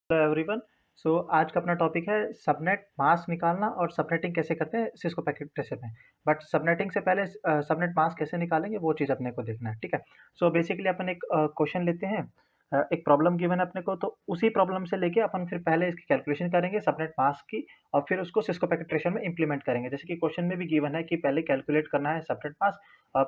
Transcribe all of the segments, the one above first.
Hello everyone. आज का अपना टॉपिक है सबनेट मास्क निकालना और सबनेटिंग कैसे करते हैं सिस्को पैकेट ट्रेसर में। बट सबनेटिंग से पहले सबनेट मास्क कैसे निकालेंगे वो चीज़ अपने को देखना है, ठीक है। बेसिकली अपन एक क्वेश्चन लेते हैं, एक प्रॉब्लम गिवन है अपने को, तो उसी प्रॉब्लम से लेके अपन फिर पहले इसकी कैलकुलेशन करेंगे सबनेट मास्क की, और फिर उसको सिस्को पैकेट ट्रेसर में इंप्लीमेंट करेंगे। जैसे कि क्वेश्चन में भी गिवन है कि पहले कैलकुलेट करना है सबनेट मास्क,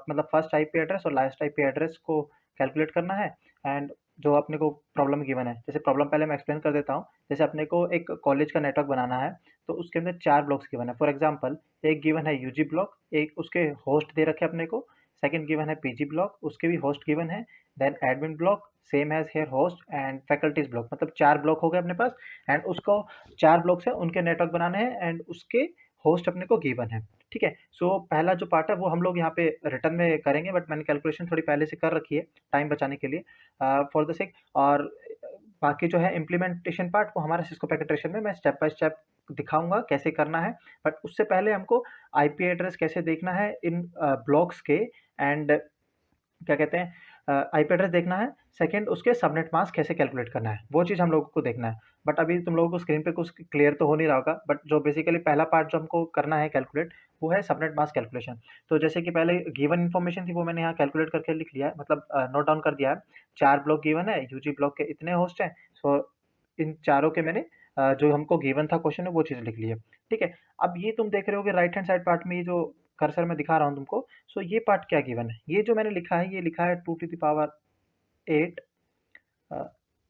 मतलब फर्स्ट आईपी एड्रेस और लास्ट आईपी एड्रेस को कैलकुलेट करना है। एंड जो अपने को प्रॉब्लम गिवन है, जैसे प्रॉब्लम पहले मैं एक्सप्लेन कर देता हूँ। जैसे अपने को एक कॉलेज का नेटवर्क बनाना है, तो उसके अंदर 4 ब्लॉक्स गिवन है। फॉर एग्जांपल, एक गिवन है यूजी ब्लॉक, एक उसके होस्ट दे रखे अपने को। सेकंड गिवन है पीजी ब्लॉक, उसके भी होस्ट गिवन है। Then admin block same as here host, and faculties block, मतलब 4 ब्लॉक हो गए अपने पास। एंड उसको 4 ब्लॉक से उनके नेटवर्क बनाने हैं, एंड उसके होस्ट अपने को गिवन है, ठीक है। पहला जो पार्ट है वो हम लोग यहाँ पे रिटर्न में करेंगे, बट मैंने कैलकुलेशन थोड़ी पहले से कर रखी है टाइम बचाने के लिए, फॉर द सेक। और बाकी जो है इम्प्लीमेंटेशन पार्ट वो हमारा सिस्को पैकेट्रेशन में मैं स्टेप बाय स्टेप दिखाऊंगा कैसे करना है। बट उससे पहले हमको आईपी एड्रेस कैसे देखना है इन ब्लॉक्स के, एंड क्या कहते हैं, आईपी एड्रेस देखना है। सेकंड, उसके सबनेट मास्क कैसे कैलकुलेट करना है, वो चीज़ हम लोगों को देखना है। बट अभी तुम लोगों को स्क्रीन पे कुछ क्लियर तो हो नहीं रहा होगा, बट जो बेसिकली पहला पार्ट जो हमको करना है कैलकुलेट, वो है सबनेट मास्क कैलकुलेशन। तो जैसे कि पहले गिवन इन्फॉर्मेशन थी वो मैंने यहाँ कैलकुलेट करके लिख लिया है, मतलब नोट डाउन कर दिया है। 4 ब्लॉक गिवन है, यूजी ब्लॉक के इतने होस्ट हैं। इन चारों के मैंने जो हमको गिवन था क्वेश्चन में वो चीज़ लिख ली है, ठीक है। अब ये तुम देख रहे हो कि राइट हैंड साइड पार्ट में ये जो कर्सर मैं दिखा रहा हूँ तुमको, ये पार्ट क्या गिवन है, ये जो मैंने लिखा है, ये लिखा है 2 to the power 8,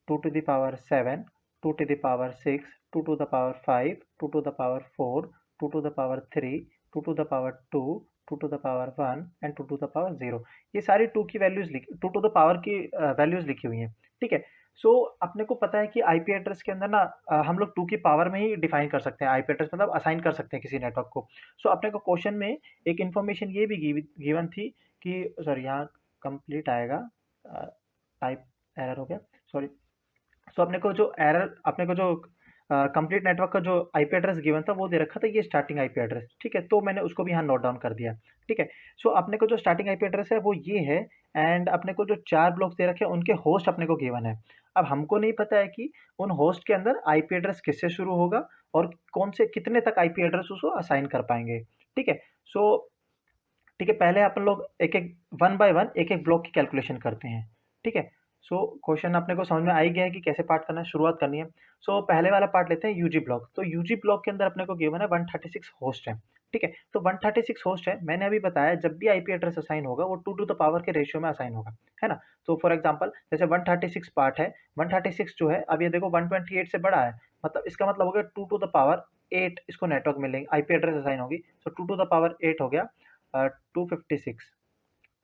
2 to the power 7, 2 to the power 6, 2 to the power 5, 2 to the power 4, 2 to the power 3, 2 to the power 2, 2 to the power 1 and 2 to the power 0। ये सारी 2 की वैल्यूज लिखी, 2 टू द पावर की values लिखी हुई हैं, ठीक है। अपने को पता है कि आईपी एड्रेस के अंदर ना हम लोग 2 की पावर में ही डिफाइन कर सकते हैं आईपी एड्रेस, मतलब असाइन कर सकते हैं किसी नेटवर्क को। अपने को क्वेश्चन में एक इन्फॉर्मेशन ये भी गिवन थी कि, सॉरी यहाँ कंप्लीट आएगा, टाइप एरर हो गया, सॉरी। अपने को जो कंप्लीट नेटवर्क का जो आईपी एड्रेस गिवन था वो दे रखा था, ये स्टार्टिंग आईपी एड्रेस, ठीक है। तो मैंने उसको भी यहाँ नोट डाउन कर दिया, ठीक है। अपने को जो स्टार्टिंग आईपी एड्रेस है वो ये है। एंड अपने को जो 4 ब्लॉक्स दे रखे हैं उनके होस्ट अपने को गिवन है। अब हमको नहीं पता है कि उन होस्ट के अंदर आईपी एड्रेस किससे शुरू होगा और कौन से कितने तक आईपी एड्रेस उसको असाइन कर पाएंगे, ठीक है। सो ठीक है, पहले अपन लोग एक एक वन बाय वन एक एक ब्लॉक की कैलकुलेशन करते हैं, ठीक है। क्वेश्चन अपने को समझ में आ ही गया है कि कैसे पार्ट करना है, शुरुआत करनी है। पहले वाला पार्ट लेते हैं यूजी ब्लॉक। तो यूजी ब्लॉक के अंदर अपने को गिवन है 136 होस्ट है, ठीक है। 136 होस्ट है, मैंने अभी बताया जब भी आईपी एड्रेस असाइन होगा वो 2 टू द पावर के रेशियो में असाइन होगा, है ना। फॉर एग्जांपल जैसे 136 पार्ट है, 136 जो है, अब ये देखो 128 से बड़ा है, मतलब इसका मतलब हो गया 2 टू द पावर 8 इसको नेटवर्क मिलेंगे, आईपी एड्रेस असाइन होगी। 2 टू द पावर 8 हो गया 256,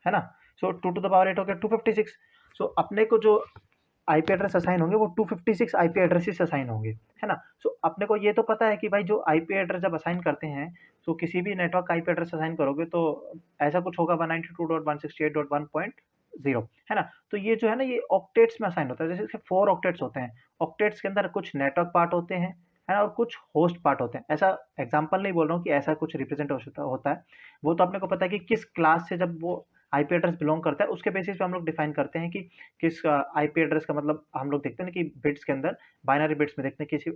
है ना। 2 टू द पावर 8 हो गया 256। अपने को जो आईपी एड्रेस असाइन होंगे वो 256 आईपी एड्रेसेस असाइन होंगे, है ना। अपने को ये तो पता है कि भाई जो आईपी एड्रेस जब असाइन करते हैं, किसी भी नेटवर्क का आईपी एड्रेस असाइन करोगे तो ऐसा कुछ होगा 192.168.1.0, है ना। तो ये जो है ना, ये ऑक्टेट्स में असाइन होता है। जैसे इसके 4 ऑक्टेट्स होते हैं, ऑक्टेट्स के अंदर कुछ नेटवर्क पार्ट होते हैं, है ना, और कुछ होस्ट पार्ट होते हैं। ऐसा एग्जाम्पल नहीं बोल रहा हूँ कि ऐसा कुछ रिप्रेजेंट होता है, वो तो अपने को पता है कि किस क्लास से जब वो आईपी एड्रेस बिलोंग करता है उसके बेसिस पे हम लोग डिफाइन करते हैं कि किस आईपी एड्रेस का, मतलब हम लोग देखते हैं ना कि बिट्स के अंदर, बाइनरी बिट्स में देखते हैं किसी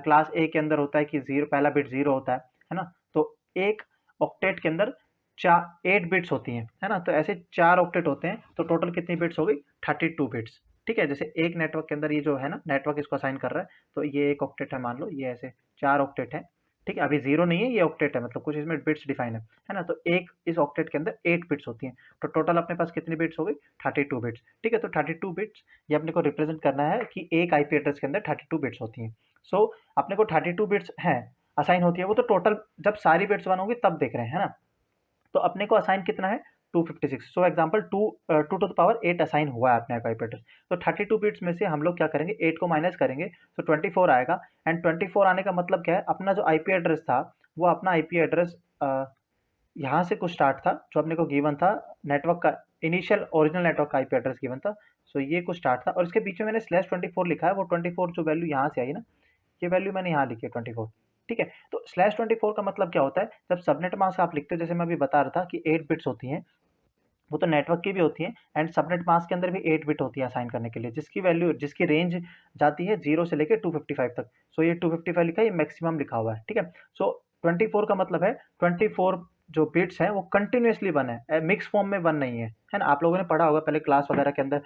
क्लास ए के अंदर होता है कि जीरो, पहला बिट जीरो होता है ना। तो एक ऑक्टेट के अंदर 8 बिट्स होती हैं, है ना। तो ऐसे 4 ऑक्टेट होते हैं, तो टोटल कितनी बिट्स हो गई, 32 बिट्स, ठीक है। जैसे एक नेटवर्क के अंदर ये जो है ना, नेटवर्क इसको असाइन कर रहा है, तो ये एक ऑक्टेट है, मान लो ये ऐसे 4 ऑक्टेट है, ठीक है। अभी जीरो नहीं है, ये ऑक्टेट है, मतलब कुछ इसमें बिट्स डिफाइन है ना। तो एक इस ऑक्टेट के अंदर 8 बिट्स होती हैं, तो टोटल अपने पास कितनी बिट्स हो गई, 32 बिट्स, ठीक है। तो 32 बिट्स ये अपने को रिप्रेजेंट करना है कि एक आईपी एड्रेस के अंदर 32 बिट्स होती हैं। अपने को 32 बिट्स हैं असाइन होती है, वो तो टोटल जब सारी बिट्स वन होंगी तब देख रहे हैं, है ना। तो अपने को असाइन कितना है, 256। Example 2 to the power 8 assign हुआ है अपने आईपी एड्रेस। तो 32 बिट्स में से हम लोग क्या करेंगे, 8 को माइनस करेंगे, तो 24 आएगा। एंड 24 आने का मतलब क्या है, अपना जो आईपी एड्रेस था वो अपना आईपी एड्रेस यहाँ से कुछ स्टार्ट था, जो अपने को गिवन था नेटवर्क का, इनिशियल ओरिजिनल नेटवर्क का आईपी एड्रेस गिवन था। ये कुछ स्टार्ट था, और इसके बीच में मैंने /24 लिखा है। वो 24 जो वैल्यू यहाँ से आई ना, ये वैल्यू मैंने यहाँ लिखी है 24, ठीक है। तो /24 का मतलब क्या होता है, जब सबनेट मास्क आप लिखते हो, जैसे मैं अभी बता रहा था कि 8 बिट्स होती हैं, वो तो नेटवर्क की भी होती है, एंड सबनेट मास्क के अंदर भी 8 बिट होती है असाइन करने के लिए, जिसकी रेंज जाती है 0 से लेके 255 तक। सो ये 255 लिखा है, ये मैक्सिमम लिखा हुआ है, ठीक है। सो 24 का मतलब है 24 जो बिट्स हैं वो कंटिन्यूअसली 1 है, मिक्स फॉर्म में 1 नहीं है ना। आप लोगों ने पढ़ा होगा पहले क्लास वगैरह के अंदर,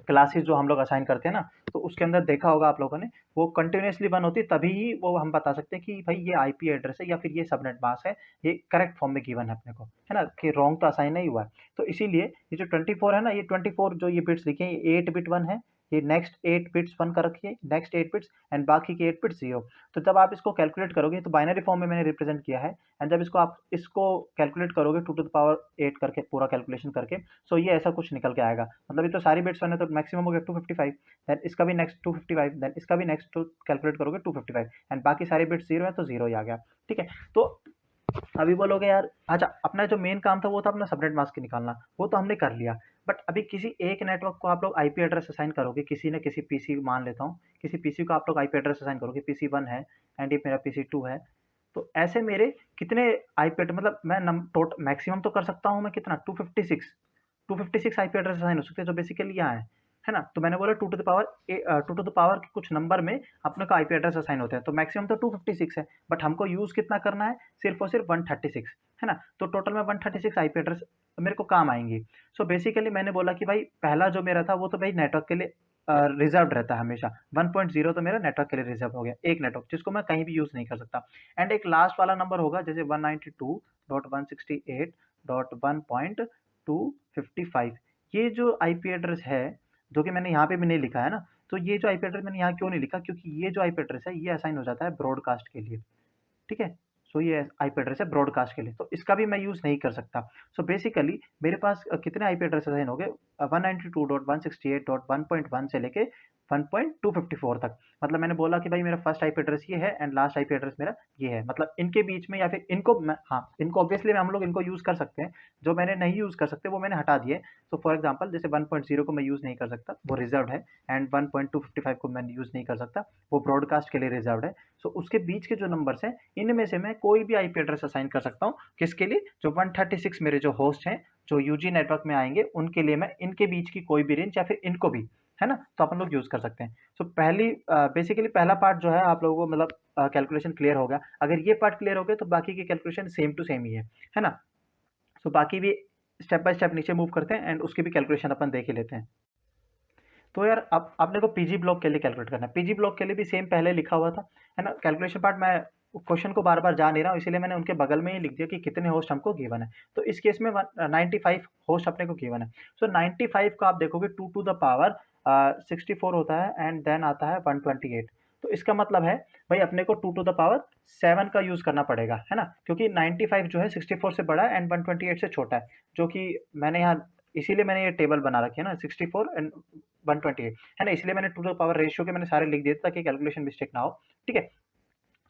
क्लासेस जो हम लोग असाइन करते हैं ना, तो उसके अंदर देखा होगा आप लोगों ने, वो कंटिन्यूअसली 1 होती है, तभी ही वो हम बता सकते हैं कि भाई ये आईपी एड्रेस है या फिर ये सबनेट मास्क है, ये करेक्ट फॉर्म में गिवन है अपने को, है ना, कि रॉन्ग तो असाइन नहीं हुआ है। तो इसीलिए ये जो 24 है ना, ये 24 जो ये बिट्स लिखे हैं, ये 8 बिट 1 है, ये नेक्स्ट 8 बिट्स 1 का रखिए, नेक्स्ट 8 बिट्स, एंड बाकी के 8 बिट्स 0। तो जब आप इसको कैलकुलेट करोगे तो बाइनरी फॉर्म में मैंने रिप्रेजेंट किया है, एंड जब इसको कैलकुलेट करोगे 2 टू द पावर 8 करके, पूरा कैलकुलेशन करके, सो ये ऐसा कुछ निकल के आएगा। मतलब ये तो सारी बिट्स 1 है, तो मैक्सिमम हो गया 255, देन इसका भी नेक्स्ट 255, देन इसका भी नेक्स्ट, तो कैलकुलेट करोगे 255, एंड बाकी सारी बिट्स 0 है, तो 0 ही आ गया, ठीक है। तो अभी बोलोगे यार, अच्छा अपना जो मेन काम था वो था अपना सबनेट मास्क निकालना, वो तो हमने कर लिया। बट अभी किसी एक नेटवर्क को आप लोग आईपी एड्रेस असाइन करोगे, किसी न किसी पीसी, मान लेता हूँ किसी पीसी को आप लोग आईपी एड्रेस असाइन करोगे, पीसी 1 है एंड ये मेरा पीसी 2 है, तो ऐसे मेरे कितने आईपी एड्रेस, मतलब मैं टोटल मैक्सिमम तो कर सकता हूँ मैं कितना, 256 आईपी एड्रेस असाइन हो सकते हैं, जो बेसिकली यहाँ है ना। तो मैंने बोला 2 टू द पावर के कुछ नंबर में अपने को आईपी एड्रेस असाइन होते हैं, तो मैक्सिमम तो 256 है, बट हमको यूज़ कितना करना है, सिर्फ और सिर्फ 136, है ना। तो टोटल में 136 आईपी एड्रेस मेरे को काम आएंगी। सो बेसिकली मैंने बोला कि भाई पहला जो मेरा था वो तो भाई नेटवर्क के लिए रिजर्व रहता है हमेशा, 1.0 तो मेरा नेटवर्क के लिए रिजर्व हो गया, एक नेटवर्क जिसको मैं कहीं भी यूज़ नहीं कर सकता। एंड एक लास्ट वाला नंबर होगा, जैसे 192.168.1.255, ये जो आईपी एड्रेस है, जो कि मैंने यहाँ पे भी नहीं लिखा है ना, तो ये जो आईपी एड्रेस मैंने यहाँ क्यों नहीं लिखा, क्योंकि ये जो आईपी एड्रेस है ये असाइन हो जाता है ब्रॉडकास्ट के लिए, ठीक है। सो ये आईपी एड्रेस है ब्रॉडकास्ट के लिए, तो इसका भी मैं यूज़ नहीं कर सकता। सो बेसिकली मेरे पास कितने आईपी एड्रेस असाइन हो गए, 192.168.1.1 से लेके 1.254 तक। मतलब मैंने बोला कि भाई मेरा फर्स्ट आईपी एड्रेस ये है एंड लास्ट आईपी एड्रेस मेरा ये है, मतलब इनके बीच में, या फिर इनको हाँ, इनको ऑब्वियसली हम लोग इनको यूज़ कर सकते हैं, जो मैंने नहीं यूज़ कर सकते वो मैंने हटा दिए। तो फॉर एग्जांपल जैसे 1.0 को मैं यूज़ नहीं कर सकता, वो रिजर्व्ड है, एंड 1.255 को मैं यूज़ नहीं कर सकता, वो ब्रॉडकास्ट के लिए रिजर्व्ड है। सो उसके बीच के जो नंबर्स हैं, इनमें से मैं कोई भी आईपी एड्रेस असाइन कर सकता हूँ, किसके लिए, जो 136 मेरे जो होस्ट हैं, जो यूजी नेटवर्क में आएंगे, उनके लिए मैं इनके बीच की कोई भी रेंज, या फिर इनको भी, है ना, तो अपन लोग यूज़ कर सकते हैं। सो बेसिकली पहला पार्ट जो है आप लोगों को, मतलब कैलकुलेशन क्लियर हो गया। अगर ये पार्ट क्लियर हो गया तो बाकी की कैलकुलेशन सेम टू सेम ही है ना। सो बाकी भी स्टेप बाय स्टेप नीचे मूव करते हैं, एंड उसकी भी कैलकुलेशन अपन देख ही लेते हैं। तो यार अब आपने को पीजी ब्लॉक के लिए कैलकुलेट करना है, पीजी ब्लॉक के लिए भी सेम पहले लिखा हुआ था, है ना। कैलकुलेशन पार्ट मैं क्वेश्चन को बार बार जा नहीं रहा हूँ, इसीलिए मैंने उनके बगल में ही लिख दिया कि कितने होस्ट हमको गिवन है। तो इस केस में 95 होस्ट अपने को गिवन है। सो 95 को आप देखोगे 2 टू द पावर 64 होता है, एंड देन आता है 128। तो इसका मतलब है भाई अपने को 2 टू द पावर 7 का यूज करना पड़ेगा, है ना, क्योंकि 95 जो है 64 से बड़ा है एंड 128 से छोटा है, जो कि मैंने यहाँ, इसीलिए मैंने ये टेबल बना रखी है ना, 64 एंड 128, है ना, इसलिए मैंने 2 टू द पावर रेशियो के मैंने सारे लिख दिए ताकि कैलकुलेशन मिस्टेक ना हो, ठीक है।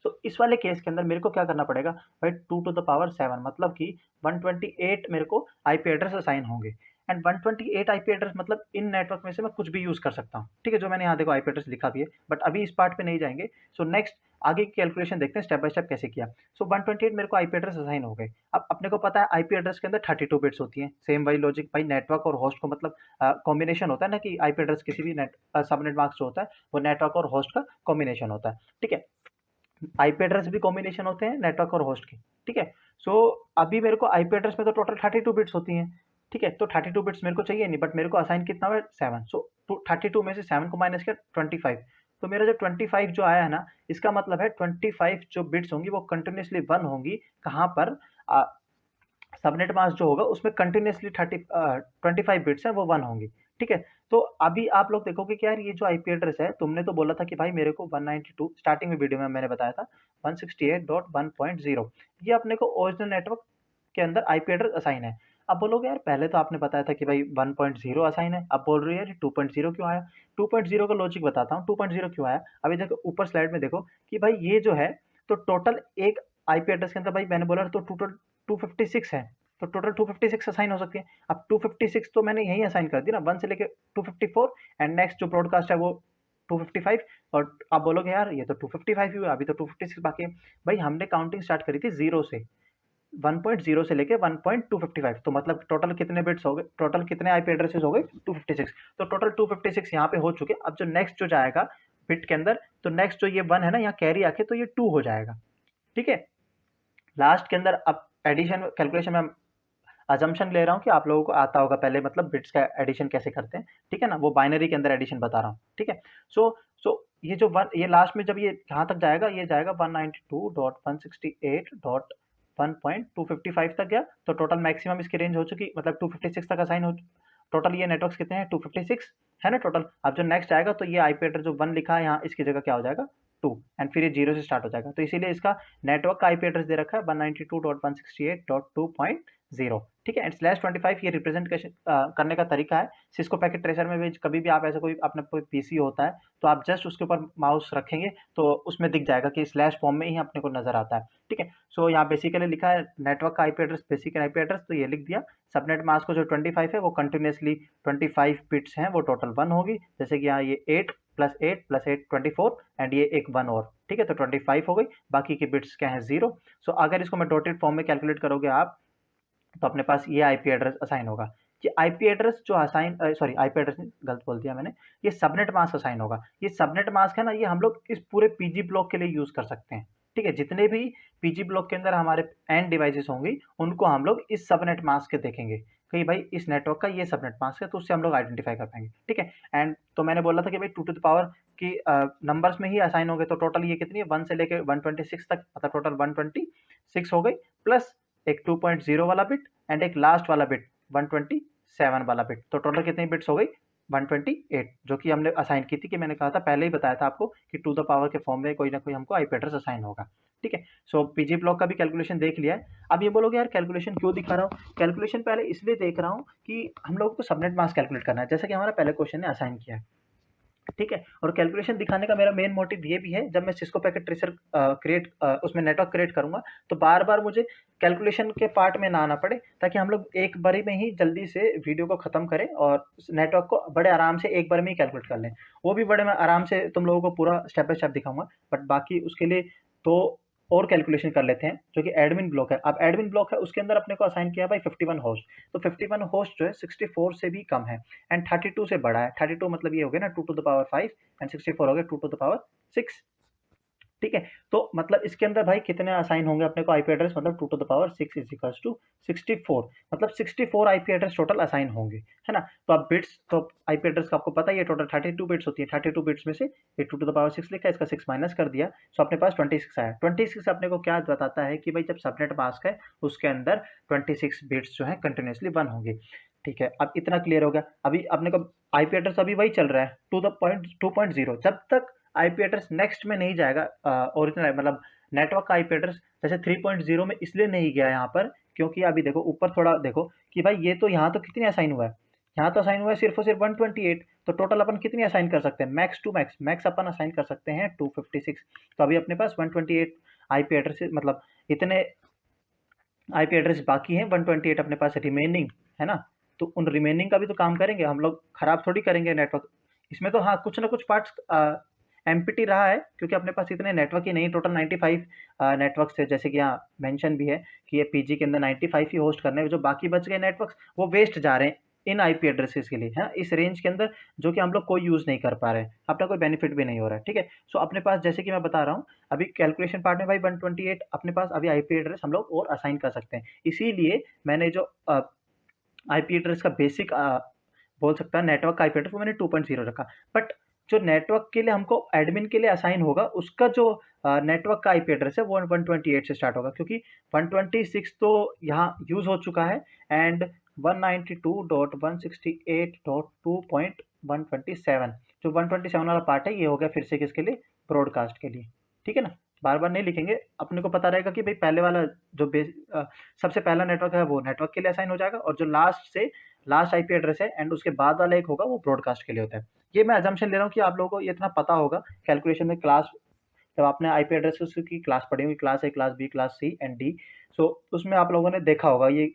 तो इस वाले केस के अंदर मेरे को क्या करना पड़ेगा भाई, 2 टू द पावर 7, मतलब कि 128 मेरे को आईपी एड्रेस असाइन होंगे, एंड 128 आईपी एड्रेस मतलब इन नेटवर्क में से मैं कुछ भी यूज कर सकता हूँ, ठीक है, जो मैंने यहाँ देखो आईपी एड्रेस लिखा भी है, बट अभी इस पार्ट पे नहीं जाएंगे। सो नेक्स्ट आगे की कैलकुलेशन देखते हैं स्टेप बाय स्टेप कैसे किया। सो 128 मेरे को आईपी एड्रेस असाइन हो गए। अब अपने को पता है आईपी एड्रेस के अंदर 32 बिट्स होती हैं, सेम वही लॉजिक भाई, नेटवर्क और होस्ट को मतलब कॉम्बिनेशन होता है ना, कि आईपी एड्रेस किसी भी सबनेट मास्क जो होता है वो नेटवर्क और होस्ट का कॉम्बिनेशन होता है, ठीक है। आईपी एड्रेस भी कॉम्बिनेशन होते हैं नेटवर्क और होस्ट के, ठीक है। सो अभी मेरे को आईपी एड्रेस में तो टोटल 32 बिट्स होती हैं, ठीक है, तो 32 बिट्स मेरे को चाहिए नहीं, बट मेरे को असाइन कितना हुआ, 7। सो 32 में से 7 को माइनस किया 25, तो मेरा जो 25 जो आया है ना, इसका मतलब है 25 जो बिट्स होंगी वो कंटिन्यूसली 1 होंगी, कहाँ पर, सबनेट मास्क जो होगा उसमें कंटिन्यूसली 25 बिट्स है वो 1 होंगी, ठीक है। तो अभी आप लोग देखोगे कि यार ये जो आईपी एड्रेस है, तुमने तो बोला था कि भाई मेरे को 192, स्टार्टिंग में वीडियो में मैंने बताया था 168.1.0, ये अपने को ओरिजिनल नेटवर्क के अंदर आईपी एड्रेस असाइन है। अब बोलोगे यार पहले तो आपने बताया था कि भाई 1.0 असाइन है, अब बोल रहे हो यार 2.0 क्यों आया। 2.0 का लॉजिक बताता हूँ, 2.0 क्यों आया। अभी देखो ऊपर स्लाइड में देखो कि भाई ये जो है, तो टोटल एक आईपी एड्रेस के अंदर भाई मैंने बोला तो टोटल 256 है, तो टोटल 256 असाइन हो सकती है। अब 256 तो मैंने यही असाइन कर दी ना, 1 से लेके 254, एंड नेक्स्ट जो ब्रॉडकास्ट है वो 255, और आप बोलोगे यार ये तो 255 ही हुआ, अभी तो 256 बाकी है। भाई हमने काउंटिंग स्टार्ट करी थी 0 से, 1.0 से लेके 1.255, तो मतलब टोटल कितने बिट्स हो गए, टोटल कितने आईपी एड्रेसेस हो गए 256। तो टोटल 256 यहाँ पे हो चुके। अब जो नेक्स्ट जो जाएगा बिट के अंदर, तो नेक्स्ट जो ये 1 है ना, यहाँ कैरी आके तो ये 2 हो जाएगा। ठीक है, लास्ट के अंदर अब एडिशन कैलकुलेशन में अजम्पशन ले रहा हूँ कि आप लोगों को आता होगा पहले, मतलब बिट्स का एडिशन कैसे करते हैं। ठीक है ना, वो बाइनरी के अंदर एडिशन बता रहा हूँ। ठीक है, सो ये जो वन, ये लास्ट में जब ये यहाँ तक जाएगा, ये जाएगा 192.168.1.255 तक गया, तो टोटल मैक्सिमम इसकी रेंज हो चुकी, मतलब 256 तक असाइन हो। टोटल ये नेटवर्क्स कितने हैं, 256 है ना टोटल। अब जो नेक्स्ट आएगा तो ये आईपी एड्रेस जो 1 लिखा है यहाँ, इसकी जगह क्या हो जाएगा 2, एंड फिर ये 0 से स्टार्ट हो जाएगा। तो इसीलिए इसका नेटवर्क का आईपी एड्रेस दे रखा है 192.168.2.0। ठीक है, एंड /25 ये रिप्रेजेंट करने का तरीका है। सिस्को पैकेट ट्रेसर में भी कभी भी आप ऐसा कोई अपना कोई पीसी होता है, तो आप जस्ट उसके ऊपर माउस रखेंगे तो उसमें दिख जाएगा कि स्लैश फॉर्म में ही अपने को नजर आता है। ठीक है, सो यहाँ बेसिकली लिखा है नेटवर्क का IP address, basic IP address, तो ये लिख दिया। सबनेट मास्क को जो 25 है वो कंटिन्यूसली 25 बिट्स हैं, वो टोटल 1 होगी। जैसे कि यहाँ ये 8 + 8 + 8 24, एंड ये एक 1 और। ठीक है, तो 25 हो गई, बाकी की बिट्स क्या है 0। सो अगर इसको मैं डॉटेड फॉर्म में कैलकुलेट करोगे आप, तो अपने पास ये आईपी एड्रेस असाइन होगा। ये आईपी एड्रेस जो असाइन, सॉरी आईपी एड्रेस गलत बोल दिया मैंने, ये सबनेट मास्क असाइन होगा। ये सबनेट मास्क है ना, ये हम लोग इस पूरे पीजी ब्लॉक के लिए यूज कर सकते हैं। ठीक है, जितने भी पीजी ब्लॉक के अंदर हमारे एंड डिवाइसेस होंगी, उनको हम लोग इस सबनेट मास्क के देखेंगे कि भाई इस नेटवर्क का ये सबनेट मास्क है, तो उससे हम लोग आइडेंटिफाई कर पाएंगे। ठीक है, एंड तो मैंने बोला था कि भाई 2 टू द पावर की नंबर्स में ही असाइन हो गए, तो टोटल ये कितनी है 1 से लेकर 126 तक, मतलब टोटल 126 हो गई, प्लस एक 2.0 वाला बिट एंड एक लास्ट वाला बिट 127 वाला बिट। तो टोटल कितनी बिट्स हो गई 128, जो कि हमने असाइन की थी, कि मैंने कहा था पहले ही बताया था आपको कि टू द पावर के फॉर्म में कोई ना कोई हमको आईपी एड्रेस असाइन होगा। ठीक है, सो पीजी ब्लॉक का भी कैलकुलेशन देख लिया है। अब ये बोलोगे यार कैलकुलेशन क्यों दिखा रहा हूँ, कैलकुलेशन पहले इसलिए देख रहा हूँ कि हम लोगों को सबनेट मास्क कैलकुलेट करना है, जैसा कि हमारा पहले क्वेश्चन ने असाइन किया है। ठीक है, और कैलकुलेशन दिखाने का मेरा मेन मोटिव ये भी है, जब मैं सिस्को पैकेट ट्रेसर उसमें नेटवर्क क्रिएट करूंगा, तो बार बार मुझे कैलकुलेशन के पार्ट में ना आना पड़े, ताकि हम लोग एक बारी में ही जल्दी से वीडियो को खत्म करें और नेटवर्क को बड़े आराम से एक बार में ही कैलकुलेट कर लें। वो भी बड़े मैं आराम से तुम लोगों को पूरा स्टेप बाय स्टेप दिखाऊंगा, बट बाकी उसके लिए तो और कैलकुलेशन कर लेते हैं, जो कि एडमिन ब्लॉक है। अब एडमिन ब्लॉक है, उसके अंदर अपने को असाइन किया भाई 51 होस्ट। तो 51 होस्ट जो है 64 से भी कम है एंड 32 से बड़ा है। 32 मतलब ये हो गया ना 2 टू द पावर 5, एंड 64 हो गया 2 टू द पावर 6। ठीक है, तो मतलब इसके अंदर भाई कितने असाइन होंगे अपने को आईपी एड्रेस, मतलब 2 to the power 6 is equals to 64, मतलब 64 आईपी एड्रेस टोटल असाइन होंगे, है ना। तो अब बिट्स, तो आईपी एड्रेस का आपको पता ही है टोटल 32 बिट्स होती है। 32 बिट्स में से ये 2 टू द पावर 6 लिखा है, इसका 6 माइनस कर दिया, सो अपने पास 26 आया। 26 अपने को क्या बताता है कि भाई जब सबनेट मास्क है उसके अंदर 26 बिट्स जो है कंटिन्यूसली 1 होंगे। ठीक है, अब इतना क्लियर हो गया। अभी अपने को आईपी एड्रेस अभी वही चल रहा है 2.0, जब तक आईपी एड्रेस नेक्स्ट में नहीं जाएगा, ओरिजिनल मतलब नेटवर्क का आईपी एड्रेस जैसे 3.0 में इसलिए नहीं गया यहाँ पर, क्योंकि अभी देखो ऊपर थोड़ा देखो कि भाई ये तो यहाँ तो कितनी असाइन हुआ है, यहाँ तो असाइन हुआ है सिर्फ और सिर्फ 128। तो टोटल अपन कितनी असाइन कर सकते हैं, मैक्स टू मैक्स, मैक्स अपन असाइन कर सकते हैं 256। तो अभी अपने पास 128 आईपी एड्रेस, मतलब इतने आईपी एड्रेस बाकी हैं, 128 अपने पास रिमेनिंग है ना। तो उन रिमेनिंग का भी तो काम करेंगे हम लोग, खराब थोड़ी करेंगे नेटवर्क। इसमें तो हाँ कुछ ना कुछ पार्ट्स एम्प्टी रहा है, क्योंकि अपने पास इतने नेटवर्क ही नहीं, टोटल 95 नेटवर्क्स थे, जैसे कि यहाँ मेंशन भी है कि ये पीजी के अंदर 95 ही होस्ट करने हैं, जो बाकी बच गए नेटवर्क्स वो वेस्ट जा रहे हैं इन आईपी एड्रेसेस के लिए, है इस रेंज के अंदर, जो कि हम लोग कोई यूज़ नहीं कर पा रहे हैं, अपना कोई बेनिफिट भी नहीं हो रहा है। ठीक है, सो अपने पास जैसे कि मैं बता रहा हूँ अभी कैलकुलेशन पार्ट में भाई 128 अपने पास अभी आईपी एड्रेस हम लोग और असाइन कर सकते हैं। इसीलिए मैंने जो आईपी एड्रेस का बेसिक बोल सकता है नेटवर्क का आईपी एड्रेस वो मैंने 2.0 रखा, बट जो नेटवर्क के लिए हमको एडमिन के लिए असाइन होगा उसका जो नेटवर्क का आईपी एड्रेस है वो 128 से स्टार्ट होगा, क्योंकि 126 तो यहाँ यूज हो चुका है, एंड 192.168.2.127 जो 127 वाला पार्ट है ये हो गया फिर से किसके लिए, ब्रॉडकास्ट के लिए। ठीक है ना, बार बार नहीं लिखेंगे, अपने को पता रहेगा कि भाई पहले वाला जो सबसे पहला नेटवर्क है वो नेटवर्क के लिए असाइन हो जाएगा, और जो लास्ट आईपी एड्रेस है एंड उसके बाद वाला एक होगा वो ब्रॉडकास्ट के लिए होता है। ये मैं अजम्पशन ले रहा हूँ कि आप लोगों को ये इतना पता होगा कैलकुलेशन में, क्लास जब आपने आईपी एड्रेस की क्लास पढ़ी हुई, class A, class B, class C and D, so उसमें आप लोगों ने देखा होगा ये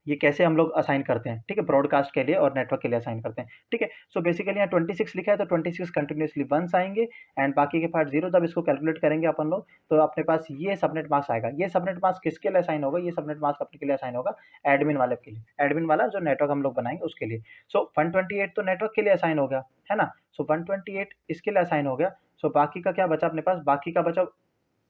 ये कैसे हम लोग असाइन करते हैं, ठीक है, ब्रॉडकास्ट के लिए और नेटवर्क के लिए असाइन करते हैं, ठीक है। सो बेसिकली यहाँ 26 लिखा है तो 26 कंटिन्यूसली वंस आएंगे एंड बाकी के पार्ट जीरो। जब इसको कैलकुलेट करेंगे अपन लोग तो अपने पास ये सबनेट मास्क आएगा। ये सबनेट मास्क किसके लिए असाइन होगा, ये सबनेट मास्क अपने के लिए असाइन होगा एडमिन वाले के लिए, एडमिन वाला जो नेटवर्क हम लोग बनाएंगे उसके लिए। सो 128 तो नेटवर्क के लिए असाइन हो गया, है ना। सो 128 इसके लिए असाइन हो गया। सो बाकी का क्या बचा अपने पास, बाकी का बचा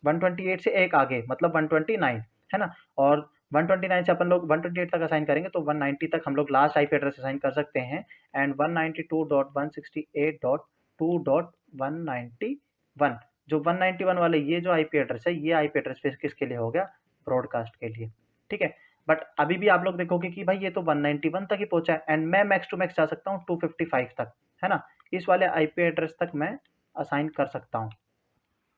128 से एक आगे मतलब 129, है ना। और 129 से अपन लोग 128 तक असाइन करेंगे तो 190 तक हम लोग लास्ट आईपी एड्रेस असाइन कर सकते हैं एंड 192.168.2.191 जो 191 वाले ये जो आईपी एड्रेस है, ये आईपी एड्रेस फिर किसके लिए हो गया, ब्रॉडकास्ट के लिए, ठीक है। बट अभी भी आप लोग देखोगे कि भाई ये तो 191 तक ही पहुंचा है एंड मैं मैक्स टू मैक्स जा सकता हूँ 255 तक, है ना। इस वाले आईपी एड्रेस तक मैं असाइन कर सकता हूँ,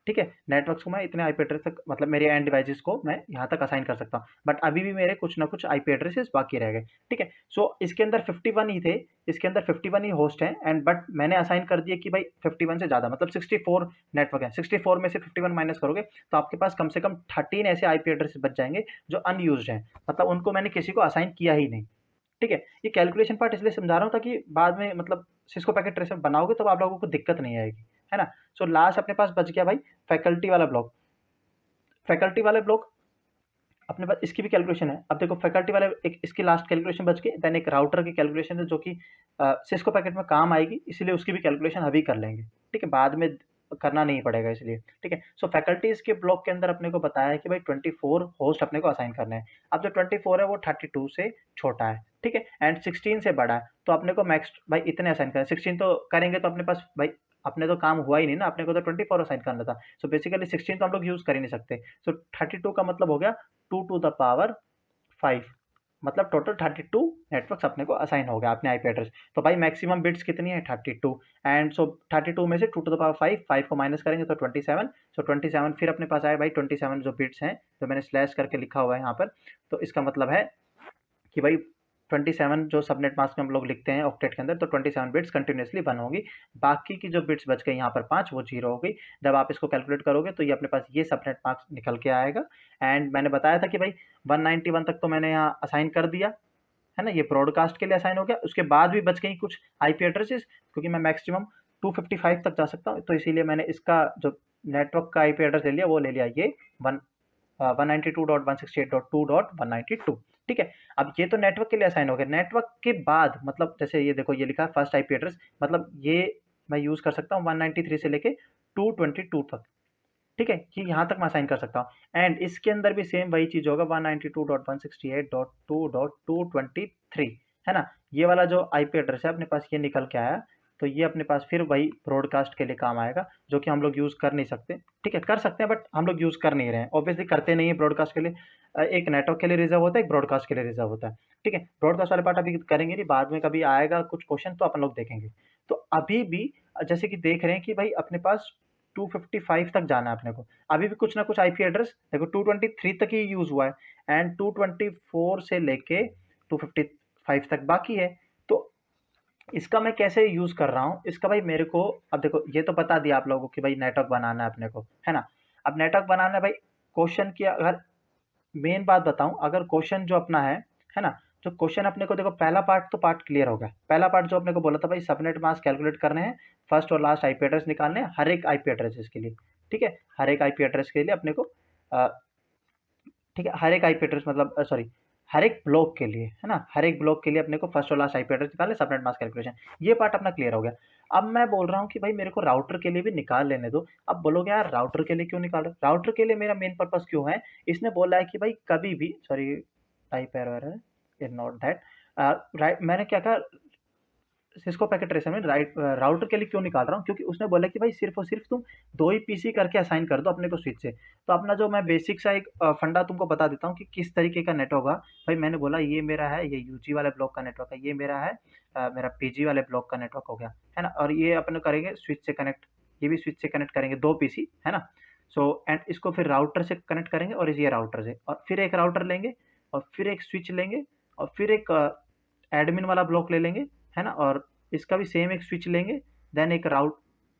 ठीक है। नेटवर्क्स को मैं इतने आईपी एड्रेस तक मतलब मेरे एंड डिवाइसेस को मैं यहाँ तक असाइन कर सकता हूँ, बट अभी भी मेरे कुछ ना कुछ आईपी एड्रेसेस बाकी रह गए, ठीक है। सो इसके अंदर 51 ही थे, इसके अंदर 51 ही होस्ट हैं एंड बट मैंने असाइन कर दिया कि भाई 51 से ज़्यादा मतलब 64 नेटवर्क है। 64 में से 51 माइनस करोगे तो आपके पास कम से कम 13 ऐसे आईपी एड्रेस बच जाएंगे जो अनयूज्ड हैं, मतलब उनको मैंने किसी को असाइन किया ही नहीं, ठीक है। ये कैलकुलेशन पार्ट इसलिए समझा रहा हूँ ताकि बाद में मतलब सिस्को पैकेट ट्रेसर बनाओगे तब आप लोगों को दिक्कत नहीं आएगी, है ना। सो लास्ट अपने पास बच गया भाई फैकल्टी वाला ब्लॉक। फैकल्टी वाले ब्लॉक अपने पास इसकी भी कैलकुलेशन है। अब देखो फैकल्टी वाले एक इसकी लास्ट कैलकुलेशन बच गई, देन एक राउटर की कैलकुलेशन है जो कि सिस्को पैकेट में काम आएगी, इसलिए उसकी भी कैलकुलेशन अभी कर लेंगे, ठीक है, बाद में करना नहीं पड़ेगा इसलिए, ठीक है। सो फैकल्टीज के ब्लॉक के अंदर अपने को बताया है कि भाई 24 होस्ट अपने को असाइन करने हैं। अब जो 24 है वो 32 से छोटा है, ठीक है, एंड 16 से बड़ा है, तो अपने को मैक्स भाई इतने असाइन करें। 16 तो करेंगे तो अपने पास भाई अपने तो काम हुआ ही नहीं ना, अपने को तो 24 असाइन करना था। सो बेसिकली 16 तो हम लोग यूज कर ही नहीं सकते। सो 32 का मतलब हो गया 2 टू द पावर 5, मतलब टोटल 32 नेटवर्क्स अपने को असाइन हो गया अपने आईपी एड्रेस। तो भाई मैक्सिमम बिट्स कितनी है 32 एंड सो 32 में से 2 टू द पावर 5, 5 को माइनस करेंगे तो 27। सो 27 फिर अपने पास आया भाई 27 जो बिट्स हैं जो मैंने स्लैश करके लिखा हुआ है यहाँ पर, तो इसका मतलब है कि भाई 27 जो सबनेट मास्क में हम लोग लिखते हैं ऑक्टेट के अंदर, तो 27 बिट्स कंटिन्यूसली 1 होगी। बाकी की जो बिट्स बच गई यहाँ पर 5 वो 0 हो गई। जब आप इसको कैलकुलेट करोगे तो ये अपने पास ये सबनेट मास्क निकल के आएगा एंड मैंने बताया था कि भाई 191 तक तो मैंने यहाँ असाइन कर दिया, है ना, ये ब्रॉडकास्ट के लिए असाइन हो गया। उसके बाद भी बच गई कुछ आईपी एड्रेसेस क्योंकि मैं मैक्सिमम 255 तक जा सकता हूँ, तो इसीलिए मैंने इसका जो नेटवर्क का आईपी एड्रेस ले लिया वो ले लिया ये 192.168.2.192, ठीक है। अब ये तो नेटवर्क के लिए असाइन हो गया। नेटवर्क के बाद मतलब जैसे ये देखो ये लिखा है फर्स्ट आईपी एड्रेस, मतलब ये मैं यूज कर सकता हूँ 193 से लेके 222 तक, ठीक है, कि यहाँ तक मैं असाइन कर सकता हूँ एंड इसके अंदर भी सेम वही चीज होगा 192.168.2.223, है ना। ये वाला जो आईपी एड्रेस है अपने पास ये निकल के आया, तो ये अपने पास फिर वही ब्रॉडकास्ट के लिए काम आएगा जो कि हम लोग यूज कर नहीं सकते, ठीक है, कर सकते हैं बट हम लोग यूज कर नहीं रहे हैं, ऑब्वियसली करते नहीं है ब्रॉडकास्ट के लिए। एक नेटवर्क के लिए रिजर्व होता है, एक ब्रॉडकास्ट के लिए रिजर्व होता है, ठीक है। ब्रॉडकास्ट वाले पार्ट अभी करेंगे नहीं, बाद में कभी आएगा कुछ क्वेश्चन तो अपन लोग देखेंगे। तो अभी भी जैसे कि देख रहे हैं कि भाई अपने पास 255 तक जाना है अपने को, अभी भी कुछ ना कुछ आईपी एड्रेस देखो 223 तक ही यूज हुआ है एंड 224 से लेके 255 तक बाकी है। तो इसका मैं कैसे यूज कर रहा हूँ इसका भाई मेरे को, अब देखो ये तो बता दिया आप लोगों को कि भाई नेटवर्क बनाना है अपने को, है ना। अब नेटवर्क बनाना है भाई, क्वेश्चन की अगर मेन बात बताऊं, अगर क्वेश्चन जो अपना है ना, जो क्वेश्चन अपने को देखो पहला पार्ट तो पार्ट क्लियर हो गया। पहला पार्ट जो अपने को बोला था भाई सबनेट मास्क कैलकुलेट करने हैं, फर्स्ट और लास्ट आईपी एड्रेस निकालने हैं हर एक आईपी एड्रेस के लिए, ठीक है, हर एक आईपी एड्रेस के लिए अपने को ठीक है, हर एक आईपी एड्रेस मतलब सॉरी हर एक ब्लॉक के लिए, है ना, हर एक ब्लॉक के लिए अपने को फर्स्ट और लास्ट आईपी एड्रेस निकालने, सबनेट मास्क कैलकुलेशन, ये पार्ट अपना क्लियर हो गया। अब मैं बोल रहा हूँ कि भाई मेरे को राउटर के लिए भी निकाल लेने दो। अब बोलोगे यार राउटर के लिए क्यों निकाल रहे, राउटर के लिए मेरा मेन पर्पस क्यों है, इसने बोला है कि भाई कभी भी सॉरी टाइप एरर है, इज नॉट दैट राइट, मैंने क्या कहा सिस्को पैकेट ट्रेसर में राइट राउटर के लिए क्यों निकाल रहा हूँ, क्योंकि उसने बोला कि भाई सिर्फ और सिर्फ तुम 2 ही पीसी करके असाइन कर दो अपने को स्विच से। तो अपना जो मैं बेसिक सा एक फंडा तुमको बता देता हूँ कि किस तरीके का नेटवर्क होगा। भाई मैंने बोला ये मेरा है, ये यूजी वाले ब्लॉक का नेटवर्क है, ये मेरा है मेरा पीजी वाले ब्लॉक का नेटवर्क हो गया, है ना। और ये अपने करेंगे स्विच से कनेक्ट, ये भी स्विच से कनेक्ट करेंगे 2 पीसी, है ना। सो एंड इसको फिर राउटर से कनेक्ट करेंगे और ये राउटर से, और फिर एक राउटर लेंगे और फिर एक स्विच लेंगे और फिर एक एडमिन वाला ब्लॉक ले लेंगे, है ना, और इसका भी सेम एक स्विच लेंगे, देन एक राउट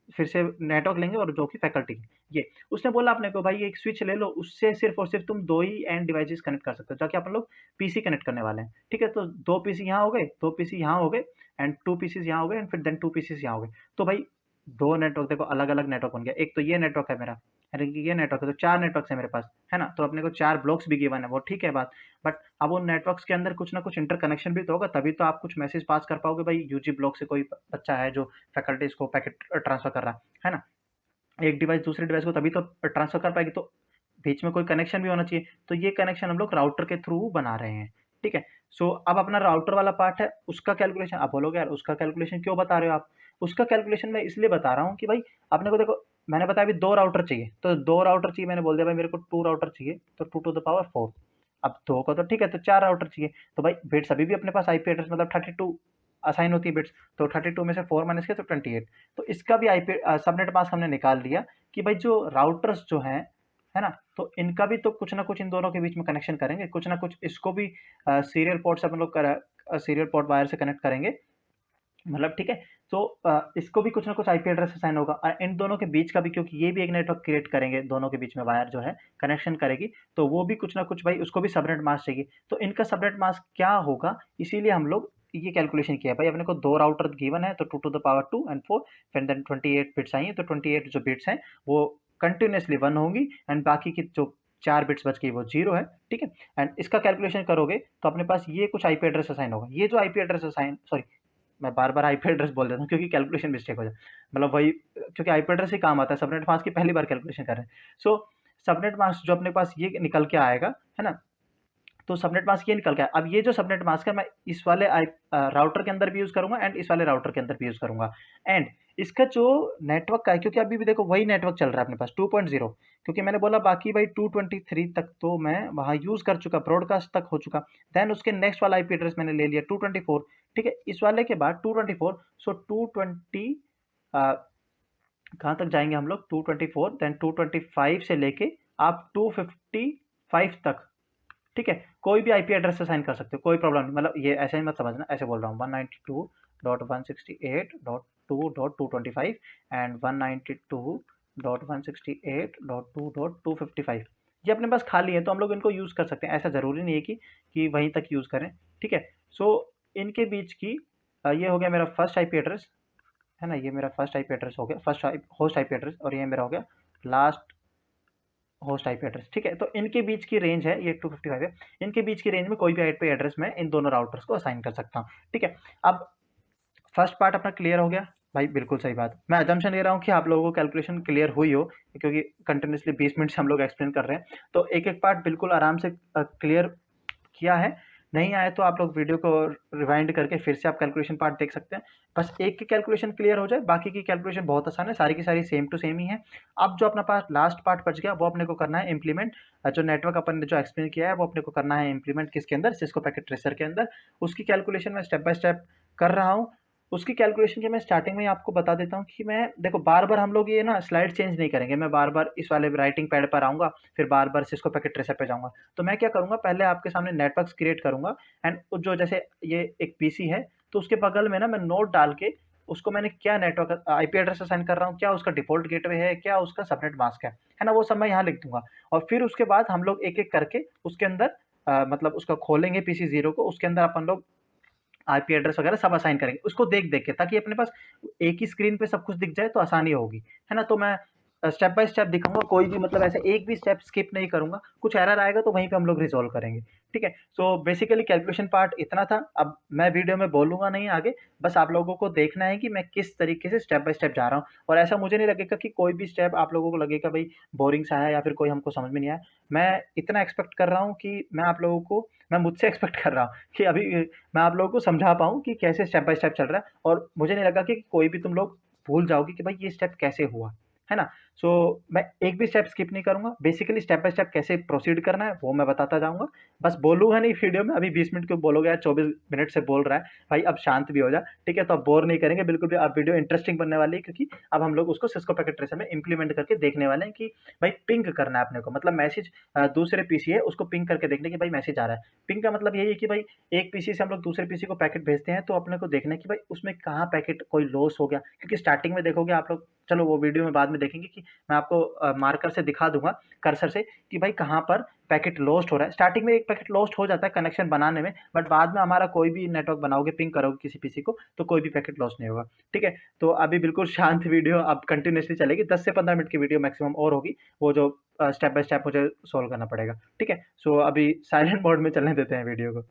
फिर से नेटवर्क लेंगे और जो कि फैकल्टी ये उसने बोला अपने को भाई एक स्विच ले लो, उससे सिर्फ और सिर्फ तुम 2 ही एंड डिवाइसेस कनेक्ट कर सकते हो, ताकि अपन लोग पीसी कनेक्ट करने वाले हैं। ठीक है, तो 2 पीसी यहाँ हो गए, 2 पीसी यहाँ हो गए एंड 2 पीसीस यहाँ हो गए एंड फिर देन 2 पीसीस यहाँ हो गए। तो भाई 2 नेटवर्क देखो अलग-अलग नेटवर्क बन गया। एक तो ये नेटवर्क है मेरा, अरे ये नेटवर्क है, तो 4 नेटवर्क्स है मेरे पास, है ना? तो अपने को 4 ब्लॉक्स भी गिवन है, वो ठीक है बात। बट अब उन नेटवर्क्स के अंदर कुछ ना कुछ इंटरकनेक्शन भी तो होगा, तभी तो आप कुछ मैसेज पास कर पाओगे भाई यूजी ब्लॉक से कोई बच्चा है जो फैकल्टीज़ को पैकेट ट्रांसफर कर रहा है ना? एक डिवाइस दूसरे डिवाइस को तभी तो ट्रांसफर कर पाएगी, तो बीच में कोई कनेक्शन भी होना चाहिए। तो ये कनेक्शन हम लोग राउटर के थ्रू बना रहे हैं, ठीक है। सो अब अपना राउटर वाला पार्ट है, उसका कैलकुलेशन आप बोलोगे यार उसका कैलकुलेशन क्यों बता रहे हो आप? उसका कैलकुलेशन मैं इसलिए बता रहा हूँ कि भाई अपने को देखो, मैंने बताया अभी 2 राउटर चाहिए, तो 2 राउटर चाहिए, मैंने बोल दिया भाई मेरे को 2 राउटर चाहिए, तो 2 टू द पावर 4। अब 2 को तो ठीक है, तो 4 राउटर चाहिए, तो भाई बिट्स अभी भी अपने पास आईपी एड्रेस मतलब 32 असाइन होती है बिट्स, तो 32 में से 4 माइनस किया तो 28। तो इसका भी आईपी सबनेट मास्क हमने निकाल लिया कि भाई जो राउटर्स जो हैं, है ना? तो इनका भी तो कुछ ना कुछ इन दोनों के बीच में कनेक्शन करेंगे, कुछ ना कुछ इसको भी सीरियल पोर्ट से अपन लोग सीरियल पोर्ट वायर से कनेक्ट करेंगे, मतलब ठीक है। तो इसको भी कुछ ना कुछ आईपी एड्रेस असाइन होगा, इन दोनों के बीच का भी, क्योंकि ये भी एक नेटवर्क क्रिएट करेंगे, दोनों के बीच में वायर जो है कनेक्शन करेगी, तो वो भी कुछ ना कुछ भाई उसको भी सबनेट मास्क चाहिए। तो इनका सबनेट मास्क क्या होगा, इसीलिए हम लोग ये कैलकुलेशन किया भाई। अपने को 2 राउटर गिवन है, तो 2 टू द पावर 2 एंड 4, फिर देन 28 बिट्स आई हैं, तो 28 जो बिट्स हैं वो कंटिन्यूअसली 1 होंगी एंड बाकी की जो 4 बिट्स बच गई वो 0 है, ठीक है। एंड इसका कैलकुलेशन करोगे तो अपने पास ये कुछ आईपी एड्रेस असाइन होगा। ये जो आईपी एड्रेस असाइन, सॉरी मैं बार-बार आईपी एड्रेस बोल देता हूँ क्योंकि कैलकुलेशन मिस्टेक हो जाए। मतलब वही, क्योंकि आईपी एड्रेस ही काम आता है, सबनेट मास्क की पहली बार कैलकुलेशन कर रहे हैं। सो सबनेट मास्क जो अपने पास ये निकल के आएगा, है ना? तो सबनेट मास्क ये निकल के आया। अब ये जो सबनेट मास्क है मैं इस वाले राउटर के अंदर भी यूज़ करूँगा एंड इस वाले राउटर के अंदर भी यूज़ करूँगा। एंड इसका जो नेटवर्क का है, क्योंकि अभी भी देखो वही नेटवर्क चल रहा है अपने पास 2.0, क्योंकि मैंने बोला बाकी भाई 223 तक तो मैं वहाँ यूज़ कर चुका, ब्रॉडकास्ट तक हो चुका। देन उसके नेक्स्ट वाला आईपी एड्रेस मैंने ले लिया 224, ठीक है? इस वाले के बाद 224, सो 220 कहाँ तक जाएँगे हम लोग, 224 देन 225 से लेके आप 255 तक, ठीक है? कोई भी आईपी एड्रेस असाइन कर सकते हो, कोई प्रॉब्लम नहीं। मतलब ये ऐसे ही मत समझना, ऐसे बोल रहा हूँ 192.168.2.225 एंड 192.168.2.255। ये अपने पास खाली है तो हम लोग इनको यूज़ कर सकते हैं, ऐसा ज़रूरी नहीं है कि वहीं तक यूज़ करें, ठीक है? सो इनके बीच की ये हो गया मेरा फर्स्ट आईपी एड्रेस, है ना? ये मेरा फर्स्ट आईपी एड्रेस हो गया, फर्स्ट होस्ट आईपी एड्रेस, और ये मेरा हो गया लास्ट होस्ट आईपी एड्रेस, ठीक है। तो इनके बीच की रेंज है ये 255 है, इनके बीच की रेंज में कोई भी आईपी एड्रेस मैं इन दोनों राउटर्स को असाइन कर सकता हूँ, ठीक है। अब फर्स्ट पार्ट अपना क्लियर हो गया भाई, बिल्कुल सही बात। मैं अजम्पशन ले रहा हूँ कि आप लोगों को कैलकुलेशन क्लियर हुई हो, क्योंकि कंटिन्यूसली 20 मिनट से हम लोग एक्सप्लेन कर रहे हैं, तो एक एक पार्ट बिल्कुल आराम से क्लियर किया है। नहीं आया तो आप लोग वीडियो को रिवाइंड करके फिर से आप कैलकुलेशन पार्ट देख सकते हैं। बस एक की कैलकुलेशन क्लियर हो जाए, बाकी की कैलकुलेशन बहुत आसान है, सारी की सारी सेम टू सेम ही है। अब जो अपना पास लास्ट पार्ट बच गया वो अपने को करना है इम्प्लीमेंट। जो नेटवर्क अपन ने जो एक्सप्लेन किया है वो अपने को करना है इम्प्लीमेंट किसके अंदर, सिस्को पैकेट ट्रेसर के अंदर। उसकी कैलकुलेशन मैं स्टेप बाय स्टेप कर रहा हूँ। उसकी कैलकुलेशन की मैं स्टार्टिंग में ही आपको बता देता हूँ कि मैं देखो बार-बार हम लोग ये ना स्लाइड चेंज नहीं करेंगे। मैं बार-बार इस वाले राइटिंग पैड पर आऊँगा, फिर बार-बार सिस्को पैकेट ट्रेसर पे जाऊँगा। तो मैं क्या करूँगा, पहले आपके सामने नेटवर्क्स क्रिएट करूँगा एंड जो जैसे ये एक पीसी है, तो उसके बगल में ना मैं नोट डाल के उसको मैंने क्या नेटवर्क आईपी एड्रेस असाइन कर रहा हूँ, क्या उसका डिफ़ॉल्ट गेटवे है, क्या उसका सबनेट मास्क है ना? वो सब मैं यहाँ लिख दूँगा और फिर उसके बाद हम लोग एक-एक करके उसके अंदर मतलब उसका खोलेंगे पीसी 0 को, उसके अंदर अपन लोग आईपी एड्रेस वगैरह सब असाइन करेंगे, उसको देख-देख के, ताकि अपने पास एक ही स्क्रीन पे सब कुछ दिख जाए तो आसानी होगी, है ना? तो मैं स्टेप बाय स्टेप दिखाऊँगा, कोई भी मतलब ऐसे एक भी स्टेप स्किप नहीं करूँगा, कुछ एरर आएगा तो वहीं पे हम लोग रिज़ॉल्व करेंगे, ठीक है? सो बेसिकली कैलकुलेशन पार्ट इतना था, अब मैं वीडियो में बोलूँगा नहीं आगे, बस आप लोगों को देखना है कि मैं किस तरीके से स्टेप बाय स्टेप जा रहा हूँ, और ऐसा मुझे नहीं लगेगा कि कोई भी स्टेप आप लोगों को लगेगा भई बोरिंग सा है या फिर कोई हमको समझ में नहीं आया। मैं इतना एक्सपेक्ट कर रहा हूँ कि मैं मुझसे एक्सपेक्ट कर रहा हूँ कि अभी मैं आप लोगों को समझा पाऊँ कि कैसे स्टेप बाय स्टेप चल रहा है, और मुझे नहीं लगा कि कोई भी तुम लोग भूल जाओगे कि भाई ये स्टेप कैसे हुआ, है ना? सो मैं एक भी स्टेप स्किप नहीं करूँगा। बेसिकली स्टेप बाय स्टेप कैसे प्रोसीड करना है वो मैं बताता जाऊँगा। बस बोलूँगा नहीं वीडियो में, अभी 20 मिनट क्यों बोलोगे यार, 24 मिनट से बोल रहा है, भाई अब शांत भी हो जा, ठीक है? तो अब बोर नहीं करेंगे बिल्कुल भी, अब वीडियो इंटरेस्टिंग बनने वाली है, क्योंकि अब हम लोग उसको सिस्को पैकेट ट्रेसर में इम्प्लीमेंट करके देखने वाले हैं कि भाई पिंग करना है अपने को, मतलब मैसेज दूसरे पीसी है उसको पिंग करके देखने कि भाई मैसेज आ रहा है। पिंग का मतलब यही है कि भाई एक पीसी से हम लोग दूसरे पीसी को पैकेट भेजते हैं, तो अपने को देखना है कि भाई उसमें कहाँ पैकेट कोई लॉस हो गया, क्योंकि स्टार्टिंग में देखोगे आप लोग चलो वो वीडियो में बाद में देखेंगे कि मैं आपको मार्कर से दिखा दूँगा, कर्सर से कि भाई कहाँ पर पैकेट लॉस्ट हो रहा है। स्टार्टिंग में एक पैकेट लॉस्ट हो जाता है कनेक्शन बनाने में, बट बाद में हमारा कोई भी नेटवर्क बनाओगे, पिंग करोगे किसी पीसी को, तो कोई भी पैकेट लॉस्ट नहीं होगा, ठीक है? तो अभी बिल्कुल शांत वीडियो अब कंटिन्यूअसली चलेगी, 10 से 15 मिनट की वीडियो मैक्सिमम और होगी, वो जो स्टेप बाय स्टेप मुझे सॉल्व करना पड़ेगा, ठीक है? सो अभी साइलेंट मोड में चलने देते हैं वीडियो को।